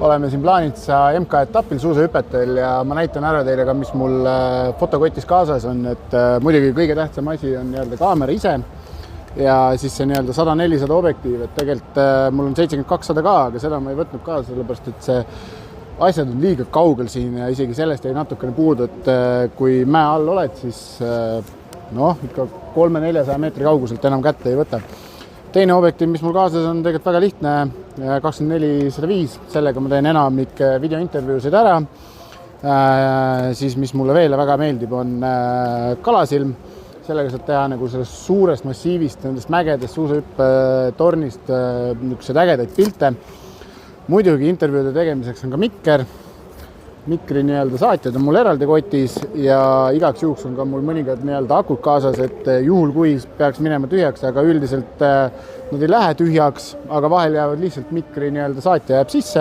oleme siin Plaanitsa MK-etapil suusahüpetel ja ma näitan ära teile ka, mis mul fotokotis kaasas on, et muidugi kõige tähtsam asi on nii-öelda kaamera ise ja siis see nii-öelda 100-400 objektiiv, et tegelikult mul on 70-200 ka, aga seda ma ei võtnud kaasa, sellepärast et see asjad on liiga kaugel siin ja isegi sellest jäi natukene puudu, et kui mäe all oled, siis ikka 300-400 meetri kauguselt enam kätte ei võta. Teine objektiiv, mis mul kaasas on tegelikult väga lihtne, 24-105, sellega ma teen enamik videointervjuusid ära. Siis, mis mulle veel väga meeldib, on kalasilm. Sellega saab teha nagu sellest suurest massiivist, nendest mägedest suusahüppe-tornist niisugused ägedaid pilte. Muidugi intervjuude tegemiseks on ka mikker. Mikri nii-öelda saatjad on mul eraldi kotis ja igaks juhuks on ka mul mõningad nii-öelda akud kaasas, et juhul kui peaks minema tühjaks, aga üldiselt nad ei lähe tühjaks, aga vahel jäävad lihtsalt mikri nii-öelda saatja jääb sisse.